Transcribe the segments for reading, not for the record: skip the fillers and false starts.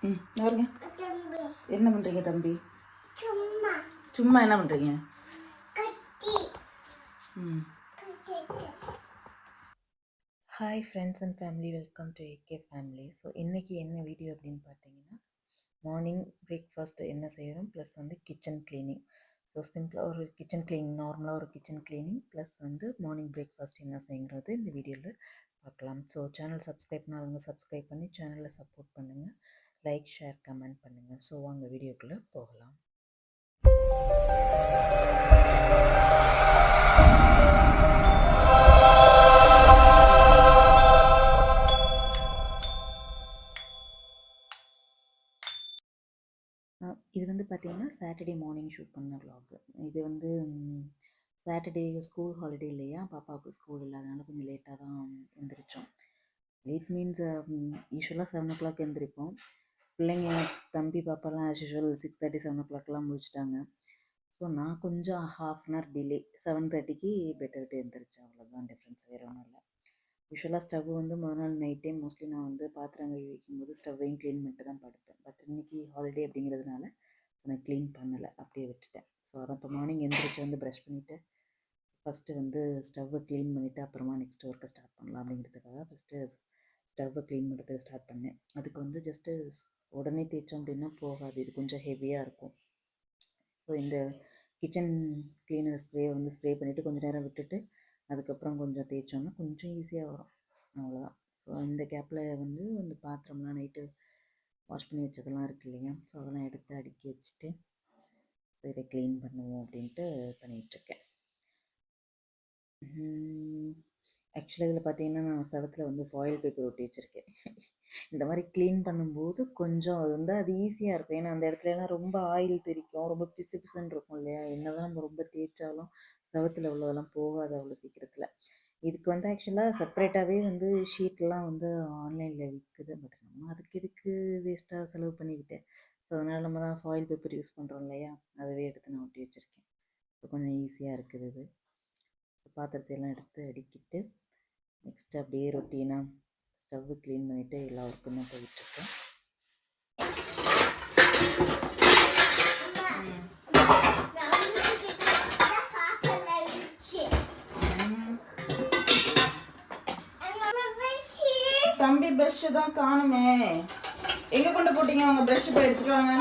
பாருங்க என்ன பண்ணுறீங்க தம்பி? சும்மா என்ன பண்ணுறீங்க? Hi friends and family, welcome to AK family. So இன்றைக்கி என்ன வீடியோ அப்படின்னு பார்த்தீங்கன்னா, மார்னிங் பிரேக்ஃபாஸ்ட்டு என்ன செய்கிறோம் ப்ளஸ் வந்து கிச்சன் க்ளீனிங். ஸோ சிம்பிளாக ஒரு கிச்சன் க்ளீனிங், நார்மலாக ஒரு கிச்சன் க்ளீனிங் ப்ளஸ் வந்து மார்னிங் பிரேக்ஃபாஸ்ட் என்ன செய்கிறது இந்த வீடியோவில் பார்க்கலாம். ஸோ சேனல் சப்ஸ்கிரைப் பண்ணாதவங்க சப்ஸ்கிரைப் பண்ணி சேனலில் சப்போர்ட் பண்ணுங்கள், லைக் ஷேர் கமெண்ட் பண்ணுங்கள். ஸோ வாங்க வீடியோக்குள்ளே போகலாம். இது வந்து பார்த்திங்கன்னா சாட்டர்டே மார்னிங் ஷூட் பண்ண விலாக். இது வந்து சாட்டர்டே ஸ்கூல் ஹாலிடே இல்லையா, பாப்பாவுக்கு ஸ்கூல் இல்லாதனால கொஞ்சம் லேட்டாக தான் எழுந்திரிச்சோம். லேட் மீன்ஸ் யூஸ்வலாக 7 o'clock எழுந்திரிப்போம். பிள்ளைங்க தம்பி பாப்பாலாம் ஆஸ் யூஷுவல் 6:30 7 o'clockலாம் முடிச்சிட்டாங்க. ஸோ நான் கொஞ்சம் ½ an hour டிலே 7:30க்கு பெட்டை விட்டு எழுந்திரிச்சேன். அவ்வளோதான் டிஃப்ரென்ஸ், வேறு ஒன்றும் இல்லை. யூஸ்வலாக ஸ்டவ் வந்து முதல் நாள் நைட் டைம் மோஸ்ட்லி நான் வந்து பாத்திரம் கழுவி வைக்கும்போது ஸ்டவ்வையும் க்ளீன் பண்ணிட்டு தான் படுப்பேன். பட் இன்றைக்கி ஹாலிடே அப்படிங்கிறதுனால நான் க்ளீன் பண்ணலை, அப்படியே விட்டுட்டேன். ஸோ அதை இப்போ மார்னிங் எழுந்திரிச்சு வந்து ப்ரஷ் பண்ணிவிட்டு ஃபஸ்ட்டு வந்து ஸ்டவ்வை க்ளீன் பண்ணிவிட்டு அப்புறமா நெக்ஸ்ட் ஒர்க்கை ஸ்டார்ட் பண்ணலாம் அப்படிங்கிறதுக்காக ஃபஸ்ட்டு ஸ்டவ்வை க்ளீன் பண்ணுறதுக்கு ஸ்டார்ட் பண்ணேன். அதுக்கு வந்து ஜஸ்ட்டு உடனே தேய்ச்சோம் அப்படின்னா போகாது, இது கொஞ்சம் ஹெவியாக இருக்கும். ஸோ இந்த கிச்சன் க்ளீனர் ஸ்ப்ரே வந்து ஸ்ப்ரே பண்ணிவிட்டு கொஞ்சம் நேரம் விட்டுட்டு அதுக்கப்புறம் கொஞ்சம் தேய்ச்சோன்னா கொஞ்சம் ஈஸியாக வரும், அவ்வளோதான். ஸோ இந்த கேப்பில் வந்து இந்த பாத்திரம்லாம் நைட்டு வாஷ் பண்ணி வச்சதெல்லாம் இருக்குது இல்லையா, ஸோ அதெல்லாம் எடுத்து அடுக்கி வச்சுட்டு ஸோ இதை க்ளீன் பண்ணுவோம் அப்படின்ட்டு பண்ணிகிட்ருக்கேன். ஆக்சுவலாக இதில் பார்த்தீங்கன்னா நான் செவத்தில் வந்து ஃபாயில் பேப்பர் ஒட்டி வச்சுருக்கேன். இந்த மாதிரி க்ளீன் பண்ணும்போது கொஞ்சம் அது வந்து அது ஈஸியாக இருக்கும். ஏன்னா அந்த இடத்துலலாம் ரொம்ப ஆயில் தெரிக்கும், ரொம்ப பிசு பிசுன்னு இருக்கும் இல்லையா, என்ன தான் நம்ம ரொம்ப தேய்ச்சாலும் செவத்தில் உள்ளதெல்லாம் போகாது அவ்வளோ சீக்கிரத்தில். இதுக்கு வந்து ஆக்சுவலாக செப்பரேட்டாகவே வந்து ஷீட்லாம் வந்து ஆன்லைனில் விற்குது. பட் நம்ம அதுக்கு இதுக்கு வேஸ்ட்டாக செலவு பண்ணிக்கிட்டேன். ஸோ அதனால் நம்ம தான் ஃபாயில் பேப்பர் யூஸ் பண்ணுறோம் இல்லையா, அதவே எடுத்து நான் ஒட்டி வச்சுருக்கேன். ஸோ கொஞ்சம் ஈஸியாக இருக்குது இது. பாத்திரத்தையெல்லாம் எடுத்து அடுக்கிட்டு நெக்ஸ்ட்டு அப்படியே ரொட்டீனாக ஸ்டவ்வு க்ளீன் பண்ணிவிட்டு எல்லா ஒர்க்கும் தான் போயிட்டுருக்கேன். தம்பி ப்ரஷ்ஷு தான் காணுமே, எங்கே கொண்டு போட்டீங்க? உங்கள் ப்ரஷ்ஷு போய் எடுத்துகிட்டு வாங்க.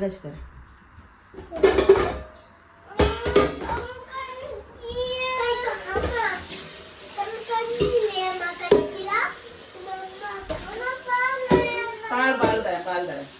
காய்ச்சி தரேன். பால் தரேன்.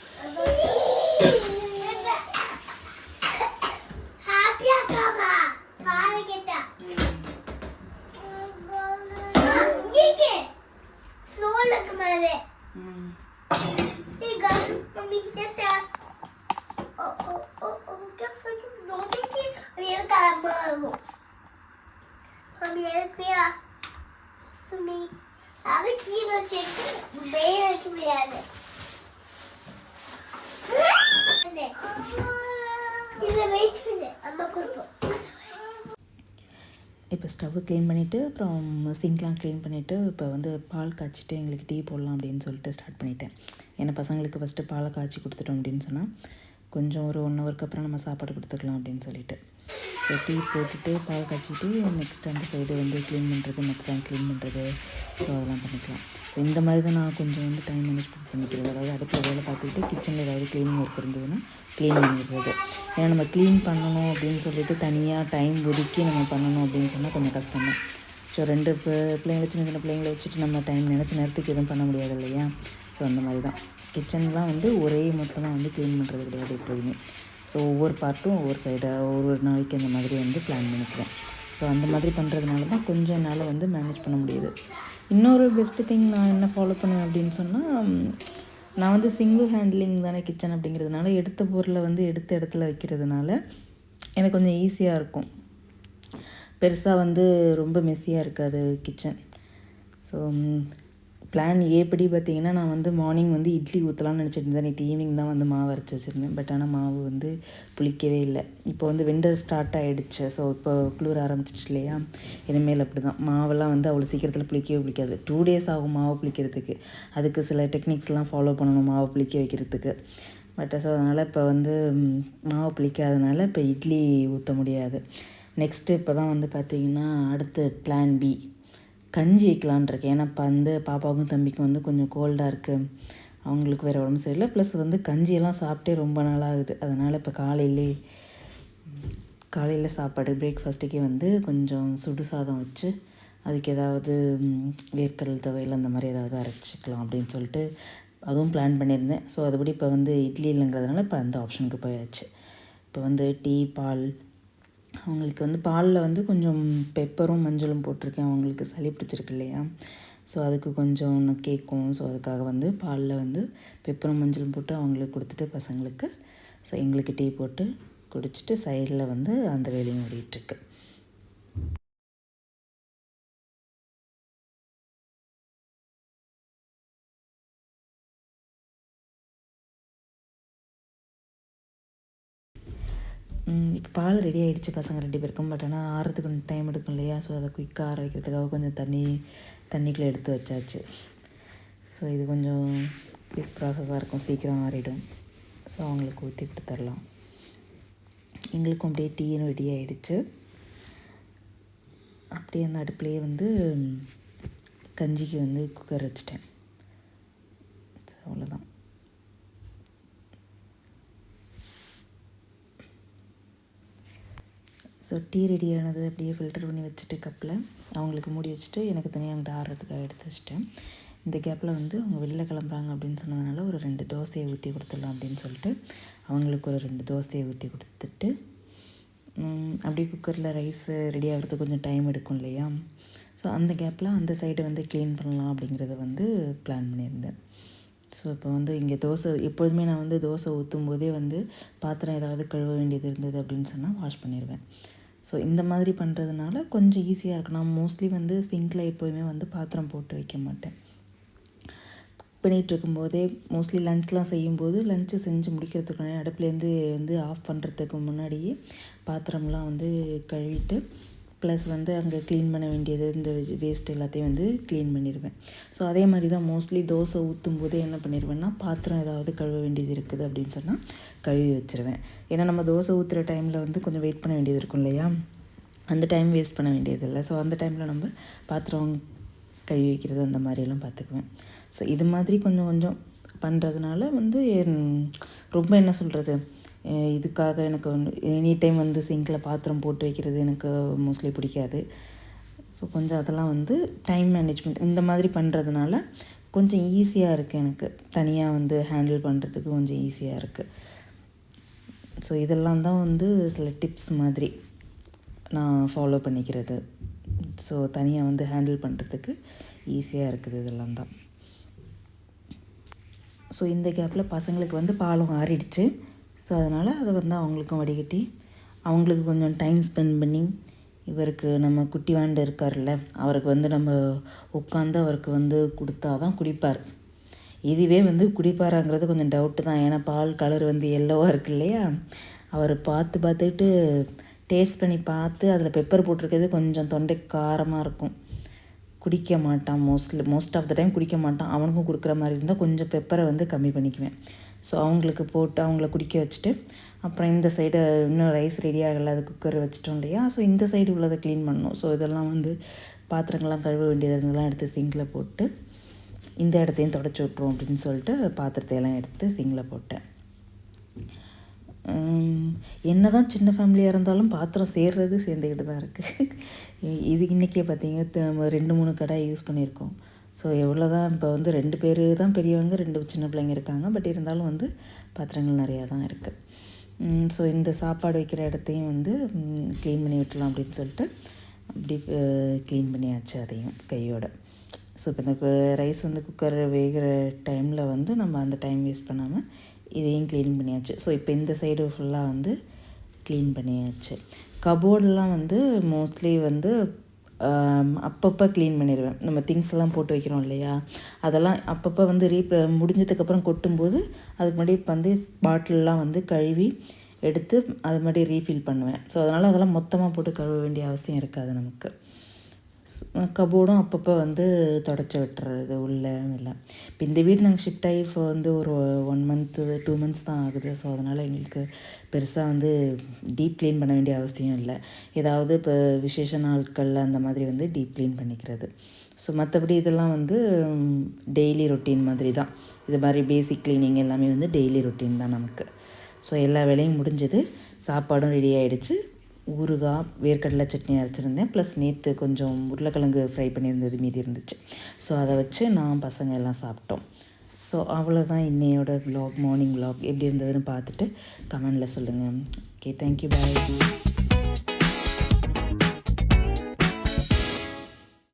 இப்போ ஸ்டவ்வு க்ளீன் பண்ணிவிட்டு அப்புறம் சிங்க்லாம் க்ளீன் பண்ணிவிட்டு இப்போ வந்து பால் காய்ச்சிட்டு எங்களுக்கு டீ போடலாம் அப்படின்னு சொல்லிட்டு ஸ்டார்ட் பண்ணிட்டேன். ஏன்னா பசங்களுக்கு ஃபஸ்ட்டு பாலை காய்ச்சி கொடுத்துட்டோம் அப்படின்னு சொன்னால் கொஞ்சம் ஒரு 1 ஹவருக்கு அப்புறம் நம்ம சாப்பாடு கொடுத்துக்கலாம் அப்படின்னு சொல்லிட்டு ஸோ டீ போட்டுட்டு பால் காய்ச்சிட்டு நெக்ஸ்ட் அந்த சைடு வந்து க்ளீன் பண்ணுறது மற்றதான் க்ளீன் பண்ணுறது ஸோ அதெல்லாம் பண்ணிக்கலாம். ஸோ இந்த மாதிரி தான் நான் கொஞ்சம் வந்து டைம் மேனேஜ்மெண்ட் பண்ணிக்கிறது. அதாவது அடுப்பில் வேலை பார்த்துக்கிட்டு கிச்சனில் ஏதாவது க்ளீனிங் ஒர்க் இருந்ததுன்னா க்ளீன் பண்ணிடுறது. ஏன்னா நம்ம க்ளீன் பண்ணணும் அப்படின்னு சொல்லிட்டு தனியாக டைம் ஒதுக்கி நம்ம பண்ணணும் அப்படின்னு சொன்னால் கொஞ்சம் கஷ்டம் தான். ஸோ 2 பிள்ளைங்களை சின்ன பிள்ளைங்களை வச்சுட்டு நம்ம டைம் நினச்ச நேரத்துக்கு எதுவும் பண்ண முடியாது இல்லையா. ஸோ அந்த மாதிரி தான் கிச்சன்லாம் வந்து ஒரே மொத்தமாக வந்து க்ளீன் பண்ணுறது கிடையாது எப்போதுமே. ஸோ ஒவ்வொரு பார்ட்டும் ஒவ்வொரு சைடாக ஒரு நாளைக்கு அந்த மாதிரி வந்து பிளான் பண்ணிக்குவேன். ஸோ அந்த மாதிரி பண்ணுறதுனால தான் கொஞ்சம் என்னால் வந்து மேனேஜ் பண்ண முடியுது. இன்னொரு பெஸ்ட்டு திங் நான் என்ன ஃபாலோ பண்ணுவேன் அப்படின்னு சொன்னால், நான் வந்து சிங்கிள் ஹேண்ட்லிங் தானே கிச்சன் அப்படிங்கிறதுனால எடுத்த பொருளை வந்து எடுத்த இடத்துல வைக்கிறதுனால எனக்கு கொஞ்சம் ஈஸியாக இருக்கும். பெருசாக வந்து ரொம்ப மெஸ்ஸியாக இருக்காது கிச்சன். ஸோ பிளான் ஏ படி பார்த்திங்கன்னா நான் வந்து மார்னிங் வந்து இட்லி ஊற்றலாம்னு நினச்சிட்டு இருந்தேன். நேற்று ஈவினிங் தான் வந்து மாவு அரைச்சி வச்சுருந்தேன். பட் ஆனால் மாவு வந்து புளிக்கவே இல்லை. இப்போ வந்து விண்டர் ஸ்டார்ட் ஆகிடுச்சு. ஸோ இப்போ குளிர ஆரம்பிச்சிச்சு இல்லையா. இனிமேல் அப்படி தான் மாவெல்லாம் வந்து அவ்வளோ சீக்கிரத்தில் புளிக்காது. 2 days ஆகும் மாவு புளிக்கிறதுக்கு. அதுக்கு சில டெக்னிக்ஸ்லாம் ஃபாலோ பண்ணணும் மாவு புளிக்க வைக்கிறதுக்கு. பட் ஸோ அதனால் இப்போ வந்து மாவு புளிக்காதனால இப்போ இட்லி ஊற்ற முடியாது. நெக்ஸ்ட்டு இப்போ தான் வந்து பார்த்திங்கன்னா அடுத்து பிளான் பி கஞ்சி வைக்கலான் இருக்கேன். ஏன்னா இப்போ வந்து பாப்பாவுக்கும் தம்பிக்கும் வந்து கொஞ்சம் கோல்டாக இருக்குது. அவங்களுக்கு வேறு உடம்பு சரியில்லை. ப்ளஸ் வந்து கஞ்சியெல்லாம் சாப்பிட்டே ரொம்ப நாள் ஆகுது. அதனால் இப்போ காலையில் சாப்பாடு பிரேக்ஃபாஸ்ட்டுக்கே வந்து கொஞ்சம் சுடு சாதம் வச்சு அதுக்கு ஏதாவது வேர்க்கடல் துவையல் அந்த மாதிரி ஏதாவது அரைச்சிக்கலாம் அப்படின்னு சொல்லிட்டு அதுவும் பிளான் பண்ணியிருந்தேன். ஸோ அதுபடி இப்போ வந்து இட்லி இல்லைங்கிறதுனால இப்போ அந்த ஆப்ஷனுக்கு போயாச்சு. இப்போ வந்து டீ பால் அவங்களுக்கு வந்து பாலில் வந்து கொஞ்சம் பெப்பரும் மஞ்சளும் போட்டிருக்கேன். அவங்களுக்கு சளி பிடிச்சிருக்கு இல்லையா. ஸோ அதுக்கு கொஞ்சம் கேட்கும். ஸோ அதுக்காக வந்து பாலில் வந்து பெப்பரும் மஞ்சளும் போட்டு அவங்களுக்கு கொடுத்துட்டு பசங்களுக்கு ஸோ எங்களுக்கு டீ போட்டு குடிச்சிட்டு சைடில் வந்து அந்த வேலையும் ஓடிட்டுருக்கு. இப்போ பால் ரெடி ஆகிடுச்சு பசங்க 2 பேருக்கும். பட் ஆனால் ஆறுறதுக்கு கொஞ்சம் டைம் எடுக்கும் இல்லையா. ஸோ அதை குயிக்காக ஆற வைக்கிறதுக்காக கொஞ்சம் தண்ணிக்குள்ளே எடுத்து வச்சாச்சு. ஸோ இது கொஞ்சம் குயிக் ப்ராசஸாக இருக்கும், சீக்கிரம் ஆறிடும். ஸோ அவங்களுக்கு ஊற்றி கொடுத்துர்லாம். எங்களுக்கும் அப்படியே டீயும் ரெடி ஆகிடுச்சு. அப்படியே அந்த அடுப்புலேயே வந்து கஞ்சிக்கு வந்து குக்கர் வச்சிட்டேன். ஸோ அவ்வளோதான். ஸோ டீ ரெடியானது அப்படியே ஃபில்டர் பண்ணி வச்சுட்டு கப்பில் அவங்களுக்கு மூடி வச்சுட்டு எனக்கு தனியாக அங்கிட்ட ஆடுறதுக்காக எடுத்து வச்சுட்டேன். இந்த கேப்பில் வந்து அவங்க வெளில கிளம்புறாங்க அப்படின்னு சொன்னதுனால ஒரு 2 தோசையை ஊற்றி கொடுத்துடலாம் அப்படின்னு சொல்லிட்டு அவங்களுக்கு ஒரு 2 தோசையை ஊற்றி கொடுத்துட்டு அப்படியே குக்கரில் ரைஸ் ரெடி ஆகிறதுக்கு கொஞ்சம் டைம் எடுக்கும் இல்லையா. ஸோ அந்த கேப்பில் அந்த சைடு வந்து க்ளீன் பண்ணலாம் அப்படிங்கிறத வந்து பிளான் பண்ணியிருந்தேன். ஸோ இப்போ வந்து இங்கே எப்பொழுதுமே நான் வந்து தோசை ஊற்றும் போதே வந்து பாத்திரம் ஏதாவது கழுவ வேண்டியது இருந்தது அப்படின்னு சொன்னால் வாஷ் பண்ணிடுவேன். ஸோ இந்த மாதிரி பண்ணுறதுனால கொஞ்சம் ஈஸியாக இருக்கும். நான் மோஸ்ட்லி வந்து சிங்கில் எப்போதுமே வந்து பாத்திரம் போட்டு வைக்க மாட்டேன். குக் பண்ணிகிட்டு இருக்கும்போதே மோஸ்ட்லி லஞ்ச்லாம் செய்யும்போது லஞ்சு செஞ்சு முடிக்கிறதுக்கு அடுப்புலேருந்து வந்து ஆஃப் பண்ணுறதுக்கு முன்னாடியே பாத்திரம்லாம் வந்து கழுவிட்டு ப்ளஸ் வந்து அங்கே க்ளீன் பண்ண வேண்டியது இந்த வேஸ்ட் எல்லாத்தையும் வந்து க்ளீன் பண்ணிடுவேன். ஸோ அதே மாதிரி தான் மோஸ்ட்லி தோசை ஊற்றும் போதே என்ன பண்ணிடுவேன்னா பாத்திரம் ஏதாவது கழுவ வேண்டியது இருக்குது அப்படின்னு சொன்னால் கழுவி வச்சுருவேன். ஏன்னா நம்ம தோசை ஊற்றுற டைமில் வந்து கொஞ்சம் வெயிட் பண்ண வேண்டியது இருக்கும் இல்லையா. அந்த டைம் வேஸ்ட் பண்ண வேண்டியதில்லை. ஸோ அந்த டைமில் நம்ம பாத்திரம் கழுவி வைக்கிறது அந்த மாதிரியெல்லாம் பார்த்துக்குவேன். ஸோ இது மாதிரி கொஞ்சம் கொஞ்சம் பண்ணுறதுனால வந்து ரொம்ப என்ன சொல்கிறது இதுக்காக எனக்கு எனி டைம் வந்து சிங்கில் பாத்திரம் போட்டு வைக்கிறது எனக்கு மோஸ்ட்லி பிடிக்காது. ஸோ கொஞ்சம் அதெல்லாம் வந்து டைம் மேனேஜ்மெண்ட் இந்த மாதிரி பண்ணுறதுனால கொஞ்சம் ஈஸியாக இருக்குது எனக்கு. தனியாக வந்து ஹேண்டில் பண்ணுறதுக்கு கொஞ்சம் ஈஸியாக இருக்குது. ஸோ இதெல்லாம் தான் வந்து சில டிப்ஸ் மாதிரி நான் ஃபாலோ பண்ணிக்கிறது. ஸோ தனியாக வந்து ஹேண்டில் பண்ணுறதுக்கு ஈஸியாக இருக்குது இதெல்லாம் தான். ஸோ இந்த கேப்பில் பசங்களுக்கு வந்து பாலும் ஆறிடுச்சு. ஸோ அதனால் அதை வந்து அவங்களுக்கும் வடிகட்டி அவங்களுக்கு கொஞ்சம் டைம் ஸ்பெண்ட் பண்ணி, இவருக்கு நம்ம குட்டி வாண்டு இருக்கார்ல, அவருக்கு வந்து நம்ம உட்காந்து அவருக்கு வந்து கொடுத்தா தான் குடிப்பார். இதுவே வந்து குடிப்பாராங்கிறது கொஞ்சம் டவுட்டு தான். ஏன்னா பால் கலர் வந்து எல்லோவாக இருக்கு இல்லையா. அவர் பார்த்துட்டு டேஸ்ட் பண்ணி பார்த்து அதில் பெப்பர் போட்டிருக்கிறது கொஞ்சம் தொண்டை காரமாக இருக்கும். குடிக்க மாட்டான். மோஸ்ட் ஆஃப் த டைம் குடிக்க மாட்டான். அவனுக்கும் கொடுக்குற மாதிரி இருந்தால் கொஞ்சம் பெப்பரை வந்து கம்மி பண்ணிக்குவேன். ஸோ அவங்களுக்கு போட்டு அவங்கள குடிக்க வச்சுட்டு, அப்புறம் இந்த சைடு இன்னும் ரைஸ் ரெடி ஆகலை, அது குக்கர் வச்சுட்டோம் இல்லையா. ஸோ இந்த சைடு உள்ளதை க்ளீன் பண்ணணும். ஸோ இதெல்லாம் வந்து பாத்திரங்கள்லாம் கழுவ வேண்டியது இருந்தெல்லாம் எடுத்து சிங்கில் போட்டு, இந்த இடத்தையும் தொடச்சி விட்ருவோம் அப்படின்னு சொல்லிட்டு பாத்திரத்தையெல்லாம் எடுத்து சிங்கில் போட்டேன். என்ன தான் சின்ன ஃபேமிலியாக இருந்தாலும் பாத்திரம் சேர்ந்துக்கிட்டு தான் இருக்குது. இது இன்றைக்கே பார்த்தீங்க 2-3 கடாய் யூஸ் பண்ணியிருக்கோம். ஸோ எவ்வளோ தான் இப்போ வந்து 2 பேர் தான் பெரியவங்க, 2 சின்ன பிள்ளைங்க இருக்காங்க. பட் இருந்தாலும் வந்து பாத்திரங்கள் நிறையா தான் இருக்குது. ஸோ இந்த சாப்பாடு வைக்கிற இடத்தையும் வந்து க்ளீன் பண்ணி விட்டுலாம் அப்படின்னு சொல்லிட்டு அப்படி க்ளீன் பண்ணியாச்சு அதையும் கையோட. ஸோ இப்போ இந்த ரைஸ் வந்து குக்கர் வேகிற டைமில் வந்து நம்ம அந்த டைம் வேஸ்ட் பண்ணாமல் இதையும் க்ளீன் பண்ணியாச்சு. ஸோ இப்போ இந்த சைடு ஃபுல்லாக வந்து க்ளீன் பண்ணியாச்சு. கபோர்டெலாம் வந்து மோஸ்ட்லி வந்து அப்பப்போ க்ளீன் பண்ணிடுவேன். நம்ம திங்ஸ்லாம் போட்டு வைக்கிறோம் இல்லையா, அதெல்லாம் அப்பப்போ வந்து முடிஞ்சதுக்கப்புறம் கொட்டும்போது அதுக்கு முன்னாடி வந்து பாட்டிலெலாம் வந்து கழுவி எடுத்து அது மாதிரி ரீஃபில் பண்ணுவேன். ஸோ அதனால் அதெல்லாம் மொத்தமாக போட்டு கழுவ வேண்டிய அவசியம் இருக்காது நமக்கு. கபோர்டும் அப்பப்போ வந்து தொடச்சி விட்டுறது உள்ளே எல்லாம். இப்போ இந்த வீடு நாங்கள் ஷிஃப்ட் ஆகி இப்போ வந்து ஒரு 1 மந்த்து 2 மந்த்ஸ் தான் ஆகுது. ஸோ அதனால் எங்களுக்கு பெருசாக வந்து டீப் க்ளீன் பண்ண வேண்டிய அவசியம் இல்லை. ஏதாவது இப்போ விசேஷ நாட்கள் அந்த மாதிரி வந்து டீப் க்ளீன் பண்ணிக்கிறது. ஸோ மற்றபடி இதெல்லாம் வந்து டெய்லி ரொட்டீன் மாதிரி தான். இது மாதிரி பேசிக் க்ளீனிங் எல்லாமே வந்து டெய்லி ரொட்டீன் தான் நமக்கு. ஸோ எல்லா வேலையும் முடிஞ்சது. சாப்பாடும் ரெடி ஆகிடுச்சு. ஊறுகாய், வேர்க்கடலை சட்னி அரைச்சிருந்தேன். ப்ளஸ் நேற்று கொஞ்சம் உருளைக்கிழங்கு ஃப்ரை பண்ணியிருந்தது மீதி இருந்துச்சு. ஸோ அதை வச்சு நான் பசங்க எல்லாம் சாப்பிட்டோம். ஸோ அவ்வளோதான் இன்னையோட மார்னிங் விலாக் எப்படி இருந்ததுன்னு பார்த்துட்டு கமெண்டில் சொல்லுங்கள். ஓகே, தேங்க்யூ, பாய்.